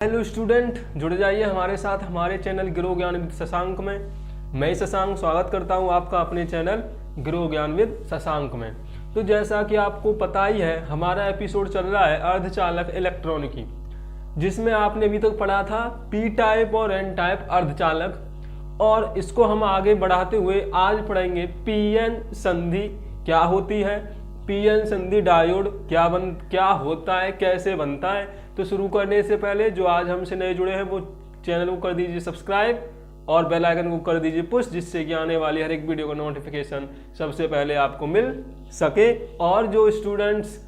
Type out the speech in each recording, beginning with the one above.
Hello student, जुड़ जाइए हमारे साथ हमारे चैनल गिरो ज्ञान विद शशांक में। मैं शशांक स्वागत करता हूं आपका अपने चैनल गिरो ज्ञान विद शशांक में। तो जैसा कि आपको पता ही है, हमारा एपिसोड चल रहा है अर्धचालक इलेक्ट्रॉन की, जिसमें आपने अभी तक पढ़ा था पी टाइप और एन टाइप अर्धचालक। और इसको हम आगे बढ़ाते हुए आज पढ़ेंगे पीएन संधि क्या होती है, पीएन संधि डायोड क्या होता है, कैसे बनता है। तो शुरू करने से पहले जो आज हमसे नए जुड़े हैं वो चैनल को कर दीजिए सब्सक्राइब और बेल आइकन को कर दीजिए पुश, जिससे कि आने वाली हर एक वीडियो का नोटिफिकेशन सबसे पहले आपको मिल सके। और जो स्टूडेंट्स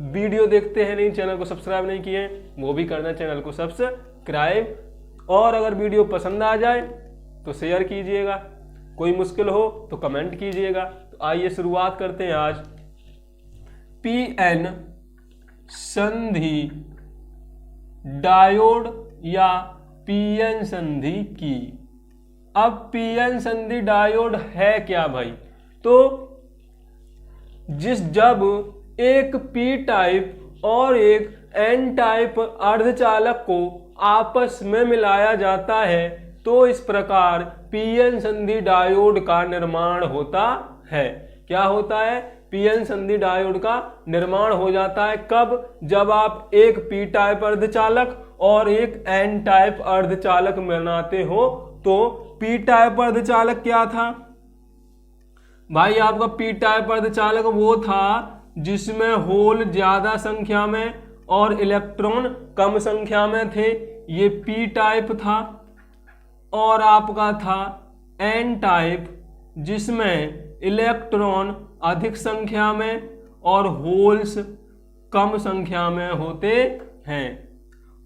वीडियो देखते हैं नहीं, चैनल को सब्सक्राइब नहीं किए, वो भी करना चैनल को सब्सक्राइब। और अगर वीडियो पसंद आ जाए तो शेयर कीजिएगा, कोई मुश्किल हो तो कमेंट कीजिएगा। तो आइए शुरुआत करते हैं आज पीएन संधि डायोड या पीएन संधि की। अब पीएन संधि डायोड है क्या भाई? तो जब एक पी टाइप और एक एन टाइप अर्धचालक को आपस में मिलाया जाता है तो इस प्रकार पीएन संधि डायोड का निर्माण होता है। क्या होता है? पीएन संधि डायोड का निर्माण हो जाता है। कब? जब आप एक पी टाइप अर्धचालक और एक एन टाइप अर्धचालक बनाते हो। तो पी टाइप अर्धचालक क्या था भाई? आपका पी टाइप अर्धचालक वो था जिसमें होल ज्यादा संख्या में और इलेक्ट्रॉन कम संख्या में थे, ये पी टाइप था। और आपका था एन टाइप जिसमें इलेक्ट्रॉन अधिक संख्या में और होल्स कम संख्या में होते हैं।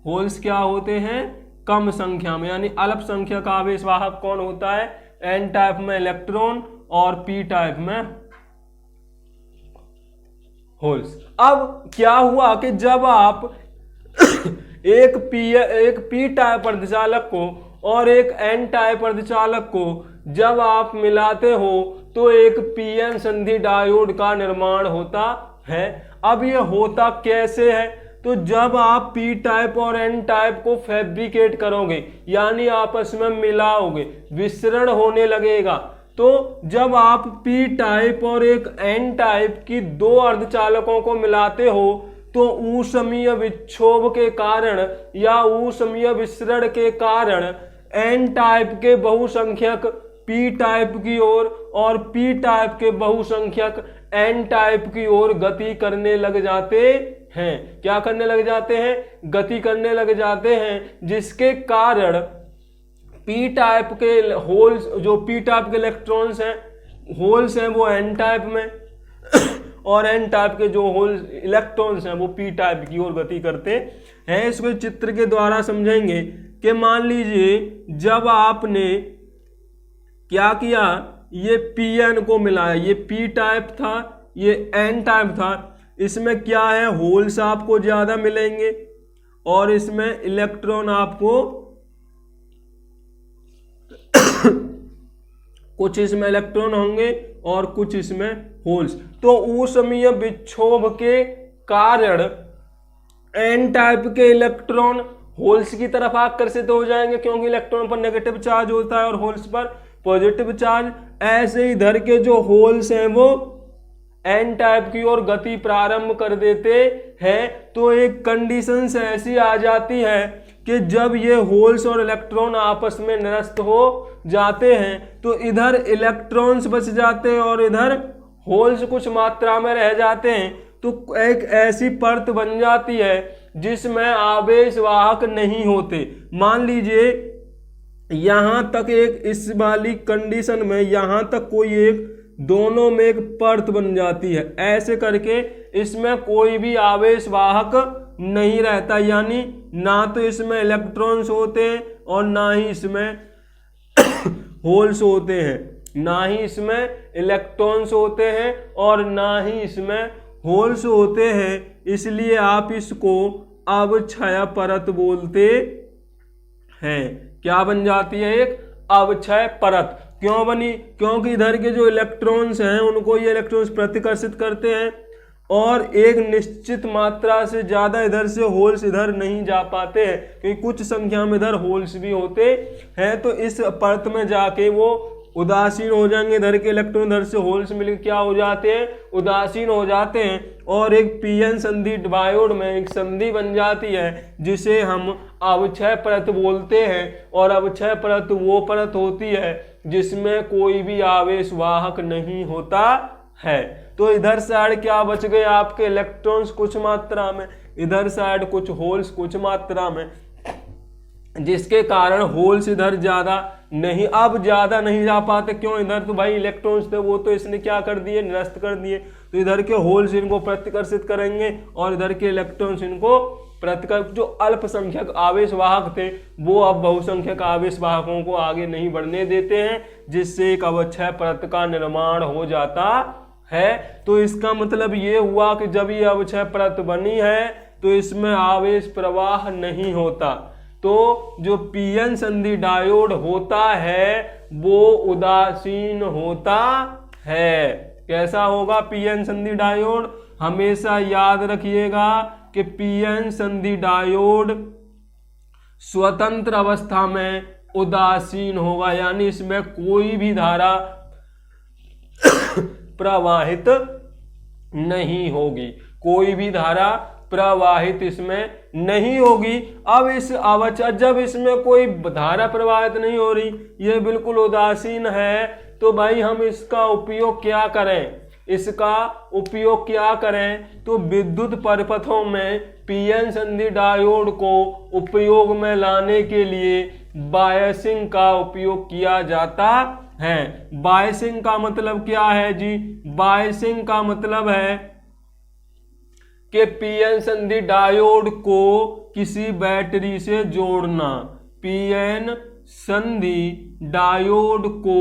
होल्स क्या होते हैं? कम संख्या में, यानी अल्पसंख्यक आवेश वाहक कौन होता है? एन टाइप में इलेक्ट्रॉन और पी टाइप में होल्स। अब क्या हुआ कि जब आप एक पी टाइप अर्धचालक को और एक एन टाइप अर्धचालक को जब आप मिलाते हो तो एक पीएन संधि डायोड का निर्माण होता है। अब ये होता कैसे है? तो जब आप पी टाइप और एन टाइप को फैब्रिकेट करोगे, यानी आपस में मिलाओगे, विसरण होने लगेगा। तो जब आप पी टाइप और एक एन टाइप की दो अर्धचालकों को मिलाते हो तो ऊष्मीय विक्षोभ के कारण या ऊष्मीय विसरण के कारण एन टाइप के बहुसंख्यक पी टाइप की ओर और पी टाइप के बहुसंख्यक एन टाइप की ओर गति करने लग जाते हैं। क्या करने लग जाते हैं? गति करने लग जाते हैं, जिसके कारण पी टाइप के होल्स, जो पी टाइप के इलेक्ट्रॉन्स हैं, होल्स हैं, वो एन टाइप में और एन टाइप के जो होल इलेक्ट्रॉन्स हैं वो पी टाइप की ओर गति करते हैं। इसको चित्र के द्वारा समझेंगे कि मान लीजिए जब आपने क्या किया, ये पीएन को मिलाया, ये पी टाइप था, ये एन टाइप था, इसमें क्या है? होल्स आपको ज्यादा मिलेंगे और इसमें इलेक्ट्रॉन आपको कुछ इसमें इलेक्ट्रॉन होंगे और कुछ इसमें होल्स। तो ऊष्मीय विक्षोभ के कारण एन टाइप के इलेक्ट्रॉन होल्स की तरफ आकर्षित हो जाएंगे, क्योंकि इलेक्ट्रॉन पर नेगेटिव चार्ज होता है और होल्स पर पॉजिटिव चार्ज। ऐसे इधर के जो होल्स हैं वो एन टाइप की ओर गति प्रारंभ कर देते हैं। तो एक कंडीशन से ऐसी आ जाती है कि जब ये होल्स और इलेक्ट्रॉन आपस में निरस्त हो जाते हैं तो इधर इलेक्ट्रॉन्स बच जाते हैं और इधर होल्स कुछ मात्रा में रह जाते हैं। तो एक ऐसी परत बन जाती है जिसमें आवेश वाहक नहीं होते। मान लीजिए यहां तक एक इस वाली कंडीशन में यहां तक कोई एक दोनों में एक परत बन जाती है। ऐसे करके इसमें कोई भी आवेश वाहक नहीं रहता, यानी ना तो इसमें इलेक्ट्रॉन्स होते हैं और ना ही इसमें होल्स होते हैं, ना ही इसमें इलेक्ट्रॉन्स होते हैं और ना ही इसमें होल्स होते हैं। इसलिए आप इसको अवक्षय परत बोलते हैं। क्या बन जाती है? एक अवक्षय परत। क्यों बनी? क्योंकि इधर के जो इलेक्ट्रॉन्स हैं उनको ये इलेक्ट्रॉन्स प्रतिकर्षित करते हैं और एक निश्चित मात्रा से ज़्यादा इधर से होल्स इधर नहीं जा पाते हैं, क्योंकि कुछ संख्या में इधर होल्स भी होते हैं। तो इस परत में जाके वो उदासीन हो जाएंगे, इधर के इलेक्ट्रॉन इधर से होल्स मिलकर क्या हो जाते हैं, उदासीन हो जाते हैं। और एक पीएन संधि डायोड में एक संधि बन जाती है जिसे हम अवक्षय परत बोलते हैं। और अवक्षय परत वो परत होती है जिसमें कोई भी आवेश वाहक नहीं होता है। तो इधर साइड क्या बच गए आपके इलेक्ट्रॉन्स कुछ मात्रा में, इधर साइड कुछ होल्स कुछ मात्रा में, जिसके कारण होल्स इधर ज्यादा नहीं, अब ज्यादा नहीं जा पाते। क्यों, इधर तो भाई इलेक्ट्रॉन्स थे वो तो इसने क्या कर दिए, निरस्त कर दिए। तो इधर के होल्स इनको प्रतिकर्षित करेंगे और इधर के इलेक्ट्रॉन्स इनको जो अल्पसंख्यक आवेश वाहक थे वो अब बहुसंख्यक आवेश वाहकों को आगे नहीं बढ़ने देते हैं, जिससे एक अवक्षय परत का निर्माण हो जाता है। तो इसका मतलब ये हुआ कि जब ये अवक्षय परत बनी है तो इसमें आवेश प्रवाह नहीं होता। तो जो पीएन संधि डायोड होता है वो उदासीन होता है। कैसा होगा पीएन संधि डायोड, हमेशा याद रखिएगा कि पीएन संधि डायोड स्वतंत्र अवस्था में उदासीन होगा, यानी इसमें कोई भी धारा प्रवाहित नहीं होगी, कोई भी धारा प्रवाहित इसमें नहीं होगी। अब इस अवक्षय जब इसमें कोई धारा प्रवाहित नहीं हो रही, ये बिल्कुल उदासीन है, तो भाई हम इसका उपयोग क्या करें, इसका उपयोग क्या करें, तो विद्युत परिपथों में पीएन संधि डायोड को उपयोग में लाने के लिए बायसिंग का उपयोग किया जाता है। बायसिंग का मतलब क्या है जी, बायसिंग का मतलब है कि पीएन संधि डायोड को किसी बैटरी से जोड़ना। पीएन संधि डायोड को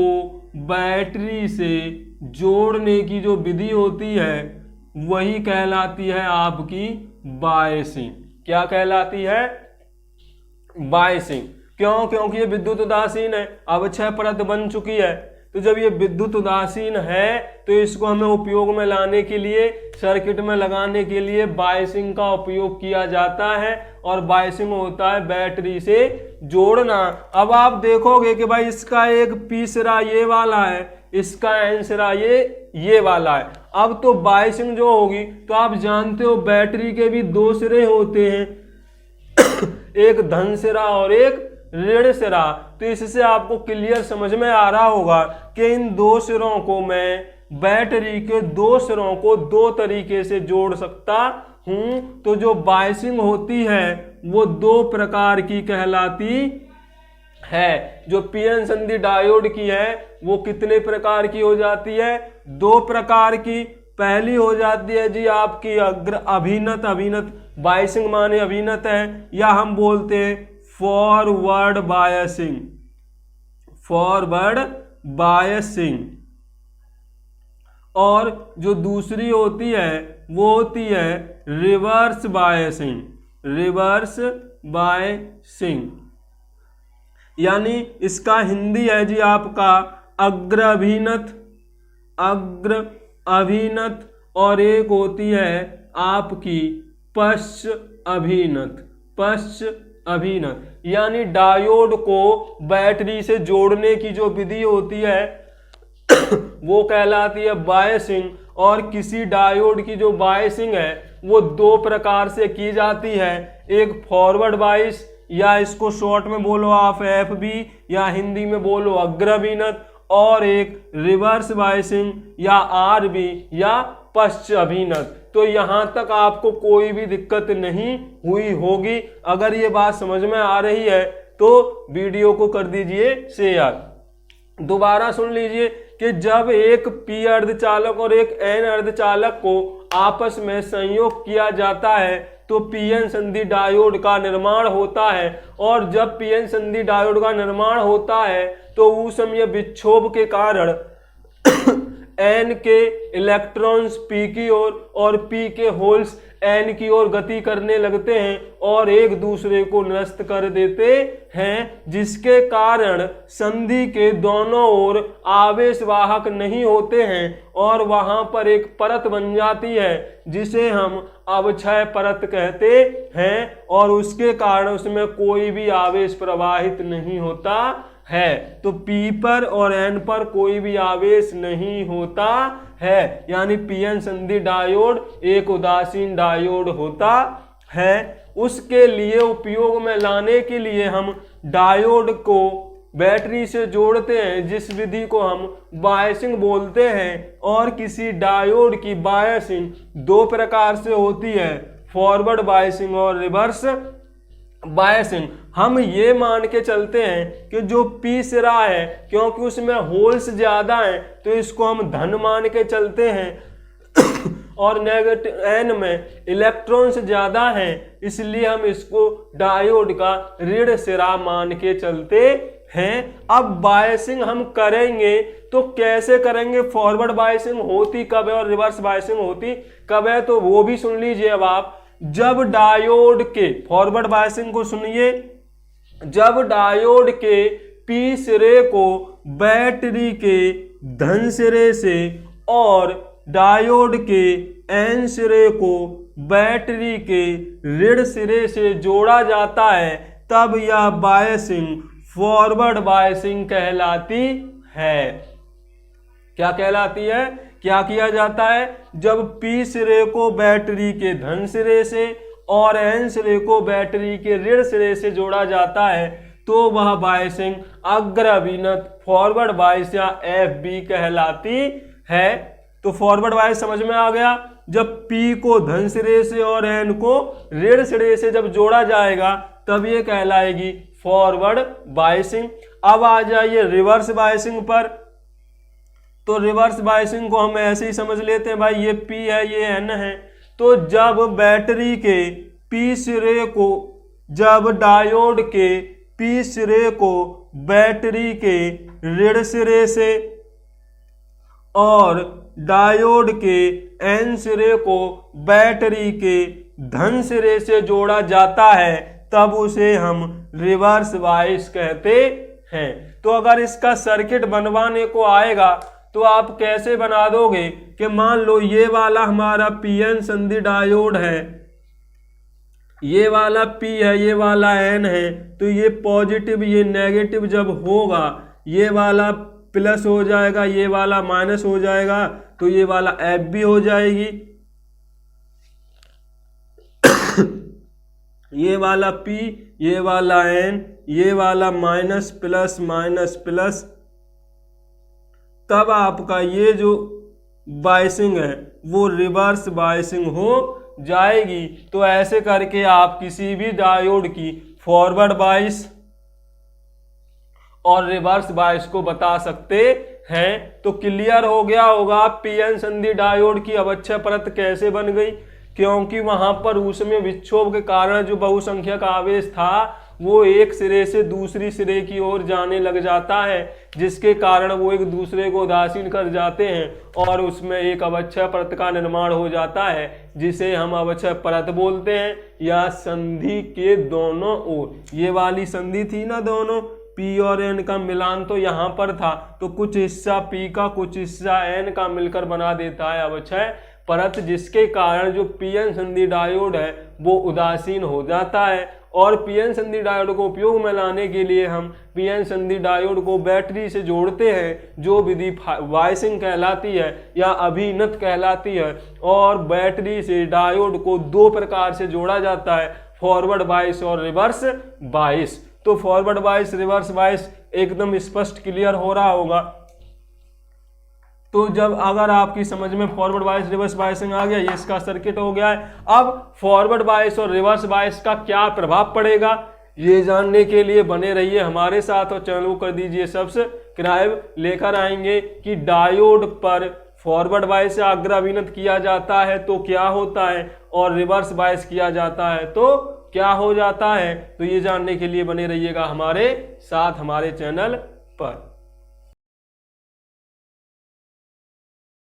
बैटरी से जोड़ने की जो विधि होती है वही कहलाती है आपकी बायसिंग। क्या कहलाती है, बायसिंग। क्यों, क्योंकि ये विद्युत उदासीन है, अवक्षय परत बन चुकी है। तो जब ये विद्युत उदासीन है तो इसको हमें उपयोग में लाने के लिए, सर्किट में लगाने के लिए बायसिंग का उपयोग किया जाता है। और बायसिंग होता है बैटरी से जोड़ना। अब आप देखोगे कि भाई इसका एक पी सिरा ये वाला है, इसका एन सिरा ये वाला है। अब तो बायसिंग जो होगी, तो आप जानते हो बैटरी के भी दो सिरे होते हैं, एक धन सिरा और एक ऋण सिरा। तो इससे आपको क्लियर समझ में आ रहा होगा कि इन दो सिरों को मैं, बैटरी के दो सिरों को दो तरीके से जोड़ सकता हूं। तो जो बायसिंग होती है वो दो प्रकार की कहलाती है। जो पीएन संधि डायोड की है वो कितने प्रकार की हो जाती है, दो प्रकार की। पहली हो जाती है जी आपकी अग्र अभिनत, अभिनत बायसिंग माने अभिनत है, या हम बोलते हैं फॉरवर्ड बायसिंग, फॉरवर्ड बायसिंग। और जो दूसरी होती है वो होती है रिवर्स बायसिंग, रिवर्स बायसिंग। यानी इसका हिंदी है जी आपका अग्र अभिनत, अग्र अभिनत, और एक होती है आपकी पश्च अभिनत, पश्च अभिनत। यानी डायोड को बैटरी से जोड़ने की जो विधि होती है वो कहलाती है बायसिंग। और किसी डायोड की जो बायसिंग है वो दो प्रकार से की जाती है, एक फॉरवर्ड बायस, या इसको शॉर्ट में बोलो आप एफबी, या हिंदी में बोलो अग्रभिनत, और एक रिवर्स बायसिंग या आरबी या पश्च अभिनत। तो यहां तक आपको कोई भी दिक्कत नहीं हुई होगी। अगर ये बात समझ में आ रही है तो वीडियो को कर दीजिए शेयर। दोबारा सुन लीजिए कि जब एक पी अर्धचालक और एक एन अर्धचालक को आपस में संयोग किया जाता है तो पीएन संधि डायोड का निर्माण होता है। और जब पीएन संधि डायोड का निर्माण होता है तो उस समय विक्षोभ के कारण एन के इलेक्ट्रॉन्स पी की ओर और पी के होल्स एन की ओर गति करने लगते हैं और एक दूसरे को निरस्त कर देते हैं, जिसके कारण संधि के दोनों ओर आवेश वाहक नहीं होते हैं और वहां पर एक परत बन जाती है जिसे हम अवक्षय परत कहते हैं और उसके कारण उसमें कोई भी आवेश प्रवाहित नहीं होता है। तो P पर और N पर कोई भी आवेश नहीं होता है, यानी पीएन संधि डायोड एक उदासीन डायोड होता है। उसके लिए उपयोग में लाने के लिए हम डायोड को बैटरी से जोड़ते हैं, जिस विधि को हम बायसिंग बोलते हैं। और किसी डायोड की बायसिंग दो प्रकार से होती है, फॉरवर्ड बायसिंग और रिवर्स बायसिंग। हम ये मान के चलते हैं कि जो पी सिरा है, क्योंकि उसमें होल्स ज्यादा हैं तो इसको हम धन मान के चलते हैं और नेगेटिव एन में इलेक्ट्रॉन्स ज्यादा हैं, इसलिए हम इसको डायोड का ऋण सिरा मान के चलते हैं। अब बायसिंग हम करेंगे तो कैसे करेंगे? फॉरवर्ड बायसिंग होती कब है और रिवर्स बायसिंग होती कब है, तो वो भी सुन लीजिए। अब आप जब डायोड के फॉरवर्ड बायसिंग को सुनिए, जब डायोड के पी सिरे को बैटरी के धन सिरे से और डायोड के एन सिरे को बैटरी के ऋण सिरे से जोड़ा जाता है, तब यह बायसिंग फॉरवर्ड बायसिंग कहलाती है। क्या कहलाती है? क्या किया जाता है? जब पी सिरे को बैटरी के धन सिरे से और एन सिरे को बैटरी के ऋण सिरे से जोड़ा जाता है तो वह बायसिंग अग्रविनत फॉरवर्ड बायस या FB कहलाती है। तो फॉरवर्ड बायस समझ में आ गया। जब P को धन सिरे से और N को ऋण सिरे से जब जोड़ा जाएगा तब ये कहलाएगी फॉरवर्ड बायसिंग। अब आ जाइए रिवर्स बायसिंग पर। तो रिवर्स बायसिंग को हम ऐसे ही समझ लेते हैं, भाई ये P है ये N है। तो जब बैटरी के P सिरे को, जब डायोड के P सिरे को बैटरी के ऋण सिरे से और डायोड के N सिरे को बैटरी के धन सिरे से जोड़ा जाता है, तब उसे हम रिवर्स बायस कहते हैं। तो अगर इसका सर्किट बनवाने को आएगा तो आप कैसे बना दोगे कि मान लो ये वाला हमारा पीएन संधि डायोड है, ये वाला P है ये वाला N है, तो ये पॉजिटिव ये नेगेटिव जब होगा ये वाला प्लस हो जाएगा ये वाला माइनस हो जाएगा, तो ये वाला FB हो जाएगी, ये वाला P ये वाला N ये वाला माइनस प्लस माइनस प्लस, तब आपका ये जो बायसिंग है वो रिवर्स बायसिंग हो जाएगी। तो ऐसे करके आप किसी भी डायोड की फॉरवर्ड बायस और रिवर्स बायस को बता सकते हैं। तो क्लियर हो गया होगा पीएन संधि डायोड की अवक्षय परत कैसे बन गई, क्योंकि वहां पर उसमें विक्षोभ के कारण जो बहुसंख्यक आवेश था वो एक सिरे से दूसरी सिरे की ओर जाने लग जाता है, जिसके कारण वो एक दूसरे को उदासीन कर जाते हैं और उसमें एक अवक्षय परत का निर्माण हो जाता है, जिसे हम अवक्षय परत बोलते हैं। या संधि के दोनों ओर, ये वाली संधि थी ना, दोनों P और N का मिलान तो यहाँ पर था, तो कुछ हिस्सा P का कुछ हिस्सा N का मिलकर बना देता है अवक्षय परत, जिसके कारण जो पीएन संधि डायोड है वो उदासीन हो जाता है। और पीएन संधि डायोड को उपयोग में लाने के लिए हम पीएन संधि डायोड को बैटरी से जोड़ते हैं, जो विधि बायसिंग कहलाती है या अभिनत कहलाती है। और बैटरी से डायोड को दो प्रकार से जोड़ा जाता है, फॉरवर्ड बायस और रिवर्स बायस। तो फॉरवर्ड बायस रिवर्स बायस एकदम स्पष्ट क्लियर हो रहा होगा। तो जब अगर आपकी समझ में फॉरवर्ड बायस रिवर्स बायसिंग आ गया, ये इसका सर्किट हो गया है। अब फॉरवर्ड बायस और रिवर्स बायस का क्या प्रभाव पड़ेगा, ये जानने के लिए बने रहिए हमारे साथ और चैनल को कर दीजिए सब्सक्राइब। लेकर आएंगे कि डायोड पर फॉरवर्ड बायस से अग्रविनत किया जाता है तो क्या होता है, और रिवर्स बायस किया जाता है तो क्या हो जाता है। तो ये जानने के लिए बने रहिएगा हमारे साथ हमारे चैनल पर।